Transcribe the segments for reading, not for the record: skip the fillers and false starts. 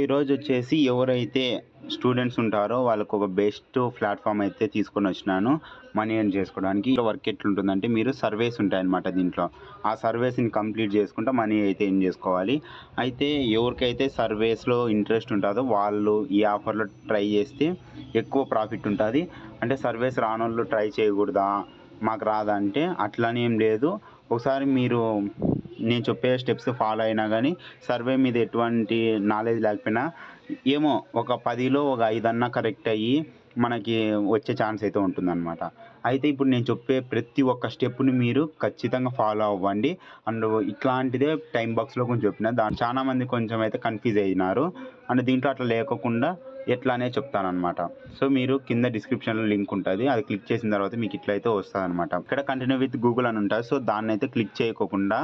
ఈరోజు వచ్చేసి ఎవరైతే స్టూడెంట్స్ ఉంటారో వాళ్ళకు ఒక బెస్ట్ ప్లాట్ఫామ్ అయితే తీసుకొని వచ్చినాను మనీ ఎర్న్ చేసుకోవడానికి. వర్క్ ఎట్లుంటుందంటే మీరు సర్వేస్ ఉంటాయన్నమాట దీంట్లో. ఆ సర్వేస్ని కంప్లీట్ చేసుకుంటే మనీ అయితే ఎర్న్ చేసుకోవాలి. అయితే ఎవరికైతే సర్వేస్లో ఇంట్రెస్ట్ ఉంటుందో వాళ్ళు ఈ ఆఫర్లో ట్రై చేస్తే ఎక్కువ ప్రాఫిట్ ఉంటుంది. అంటే సర్వేస్ రానోళ్ళు ట్రై చేయకూడదా, మాకు రాదంటే అట్లని ఏం లేదు. ఒకసారి మీరు నేను చెప్పే స్టెప్స్ ఫాలో అయినా కానీ సర్వే మీద ఎటువంటి నాలెడ్జ్ లేకపోయినా ఏమో ఒక 10లో ఒక 5 అన్నా కరెక్ట్ అయ్యి మనకి వచ్చే ఛాన్స్ అయితే ఉంటుందన్నమాట. అయితే ఇప్పుడు నేను చెప్పే ప్రతి ఒక్క స్టెప్‌ని మీరు ఖచ్చితంగా ఫాలో అవ్వండి. అండ్ ఇట్లాంటిదే టైమ్ బాక్స్‌లో కొంచెం చెప్పిన. చాలామంది కొంచెం అయితే కన్‌ఫ్యూజ్ అయినారు. అండ్ దీంట్లో అట్లా లేకోకుండా ఎట్లా అనేది చెప్తానన్నమాట. సో, మీరు కింద డిస్క్రిప్షన్‌లో లింక్ ఉంటది. అది క్లిక్ చేసిన తర్వాత మీకు ఇట్లయితే వస్తదన్నమాట. ఇక్కడ కంటిన్యూ విత్ గూగుల్ అని ఉంటది. సో, దాన్నైతే క్లిక్ చేయకోకుండా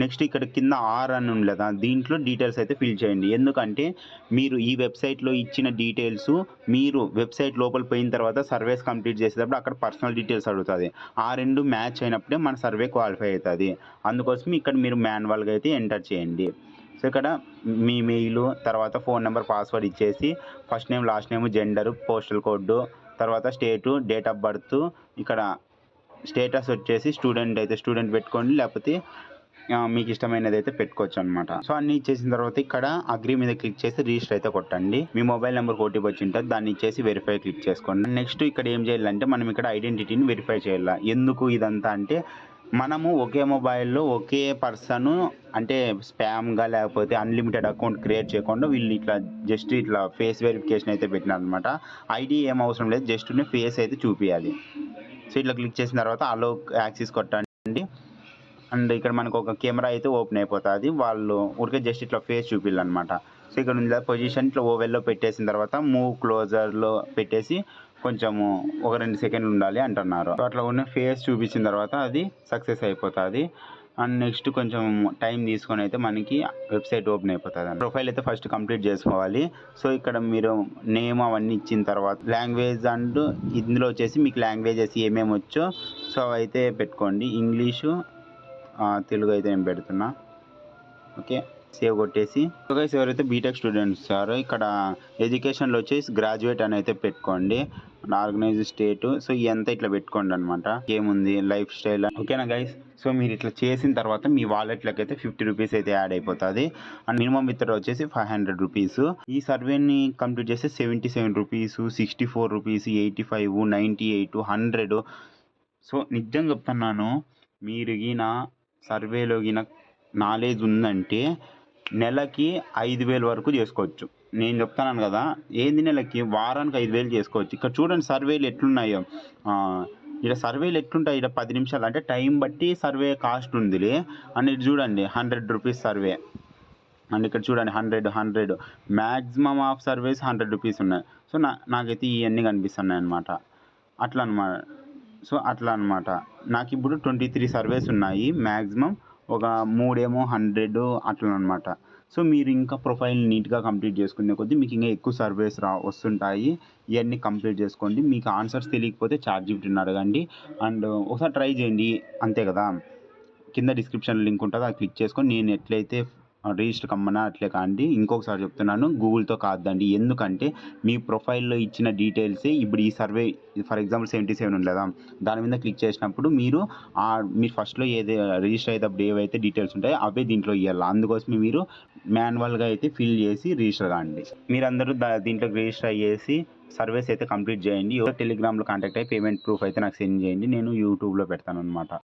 నెక్స్ట్ ఇక్కడ కింద ఆర్ అని ఉంది కదా, దీంట్లో డీటెయిల్స్ అయితే ఫిల్ చేయండి. ఎందుకంటే మీరు ఈ వెబ్సైట్లో ఇచ్చిన డీటెయిల్స్ మీరు వెబ్సైట్ లోపల పోయిన తర్వాత సర్వేస్ కంప్లీట్ చేసేటప్పుడు అక్కడ పర్సనల్ డీటెయిల్స్ అడుగుతుంది. ఆ రెండు మ్యాచ్ అయినప్పుడే మన సర్వే క్వాలిఫై అవుతుంది. అందుకోసం ఇక్కడ మీరు మాన్యువల్గా అయితే ఎంటర్ చేయండి. సో ఇక్కడ మీ మెయిల్, తర్వాత ఫోన్ నెంబర్, పాస్వర్డ్ ఇచ్చేసి first name, last name, gender, postal code, తర్వాత స్టేటు, డేట్ ఆఫ్ బర్త్, ఇక్కడ స్టేటస్ వచ్చేసి స్టూడెంట్ అయితే స్టూడెంట్ పెట్టుకోండి, లేకపోతే మీకు ఇష్టమైనది అయితే పెట్టుకోవచ్చు అనమాట. సో అన్ని ఇచ్చేసిన తర్వాత ఇక్కడ అగ్రీ మీద క్లిక్ చేసి రిజిస్టర్ అయితే కొట్టండి. మీ మొబైల్ నెంబర్ ఓటీపీ వచ్చి ఉంటుంది, దాన్ని ఇచ్చేసి వెరిఫై క్లిక్ చేసుకోండి. నెక్స్ట్ ఇక్కడ ఏం చేయాలంటే మనం ఇక్కడ ఐడెంటిటీని వెరిఫై చేయాలి. ఎందుకు ఇదంతా అంటే మనము ఒకే మొబైల్లో ఒకే పర్సన్ అంటే స్పామ్గా లేకపోతే అన్లిమిటెడ్ అకౌంట్ క్రియేట్ చేయకుండా వీళ్ళు ఇట్లా జస్ట్ ఇట్లా ఫేస్ వెరిఫికేషన్ అయితే పెట్టినారనమాట. ఐడి ఏం అవసరం లేదు, జస్ట్ ఫేస్ అయితే చూపించాలి. సో ఇట్లా క్లిక్ చేసిన తర్వాత అలో యాక్సెస్ కొట్టండి. అండ్ ఇక్కడ మనకు ఒక కెమెరా అయితే ఓపెన్ అయిపోతుంది. వాళ్ళు ఊరికే జస్ట్ ఇట్లా ఫేస్ చూపిల్లనమాట. సో ఇక్కడ ఉంది పొజిషన్ ఇట్లా ఓవెల్లో పెట్టేసిన తర్వాత మూవ్ క్లోజర్లో పెట్టేసి కొంచెము ఒక 2 సెకండ్లు ఉండాలి అంటున్నారు. సో అట్లా ఉన్న ఫేస్ చూపించిన తర్వాత అది సక్సెస్ అయిపోతుంది. అండ్ నెక్స్ట్ కొంచెం టైం తీసుకొని అయితే మనకి వెబ్సైట్ ఓపెన్ అయిపోతుంది. ప్రొఫైల్ అయితే ఫస్ట్ కంప్లీట్ చేసుకోవాలి. సో ఇక్కడ మీరు నేమ్ అవన్నీ ఇచ్చిన తర్వాత లాంగ్వేజ్ అండ్ ఇందులో వచ్చేసి మీకు లాంగ్వేజెస్ ఏమేమి వచ్చో సో అయితే పెట్టుకోండి. ఇంగ్లీషు, తెలుగు అయితే నేను పెడుతున్నా. ఓకే, సేవ్ కొట్టేసి ఎవరైతే బీటెక్ స్టూడెంట్స్ సారో ఇక్కడ ఎడ్యుకేషన్లో వచ్చేసి గ్రాడ్యుయేట్ అని అయితే పెట్టుకోండి. ఆర్గనైజ్ స్టేట్, సో ఇదంతా ఇట్లా పెట్టుకోండి అనమాట. ఏముంది లైఫ్ స్టైల్. ఓకేనా గైస్? సో మీరు ఇట్లా చేసిన తర్వాత మీ వాలెట్లోకి అయితే 50 రూపీస్ అయితే యాడ్ అయిపోతుంది. అండ్ మినిమం విత్డ్రా వచ్చేసి 500 రూపీస్. ఈ సర్వేని కంప్లీట్ చేస్తే 77 రూపీస్, 64 రూపీస్, 85, 98, 100. సో నిజంగా చెప్తున్నాను, మీరు గిన సర్వేలో గిన నాలెడ్జ్ ఉందంటే నెలకి 5,000 వరకు చేసుకోవచ్చు. నేను చెప్తున్నాను కదా, ఏంది నెలకి వారానికి 5,000 చేసుకోవచ్చు. ఇక్కడ చూడండి సర్వేలు ఎట్లున్నాయో. ఇక్కడ సర్వేలు ఎట్లుంటాయి, ఇక్కడ 10 నిమిషాలు అంటే టైం బట్టి సర్వే కాస్ట్ ఉందిలే. అండ్ ఇటు చూడండి 100 రూపీస్ సర్వే. అండ్ ఇక్కడ చూడండి 100 మ్యాక్సిమం ఆఫ్ సర్వేస్ 100 రూపీస్ ఉన్నాయి. సో నాకైతే ఇవన్నీ కనిపిస్తున్నాయి అనమాట. అట్లా అనమాట. సో అట్లా అనమాట. నాకు ఇప్పుడు 23 సర్వేస్ ఉన్నాయి. మ్యాక్సిమం ఒక 3 ఏమో 100 అట్లా అనమాట. సో మీరు ఇంకా ప్రొఫైల్ నీట్గా కంప్లీట్ చేసుకునే కొద్దీ మీకు ఇంకా ఎక్కువ సర్వేస్ వస్తుంటాయి. ఇవన్నీ కంప్లీట్ చేసుకోండి. మీకు ఆన్సర్స్ తెలియకపోతే చాట్‌జీపీటీని అడగండి. అండ్ ఒకసారి ట్రై చేయండి, అంతే కదా. కింద డిస్క్రిప్షన్ లింక్ ఉంటుంది, అది క్లిక్ చేసుకొని నేను ఎట్లయితే రిజిస్టర్ కమ్మన్నా అట్లే కాండి. ఇంకొకసారి చెప్తున్నాను, గూగుల్తో కాదండి. ఎందుకంటే మీ ప్రొఫైల్లో ఇచ్చిన డీటెయిల్సే ఇప్పుడు ఈ సర్వే ఫర్ ఎగ్జాంపుల్ 77 ఉంది కదా, దాని మీద క్లిక్ చేసినప్పుడు మీరు ఫస్ట్లో రిజిస్టర్ అయ్యేటప్పుడు ఏవైతే డీటెయిల్స్ ఉంటాయో అవే దీంట్లో ఇవ్వాలి. అందుకోసమే మీరు మాన్యువల్గా అయితే ఫిల్ చేసి రిజిస్టర్ కాండి. మీరందరూ దీంట్లో రిజిస్టర్ అయ్యేసి సర్వేస్ అయితే కంప్లీట్ చేయండి. టెలిగ్రామ్లో కాంటాక్ట్ అయ్యి పేమెంట్ ప్రూఫ్ అయితే నాకు సెండ్ చేయండి. నేను యూట్యూబ్లో పెడతాను అనమాట.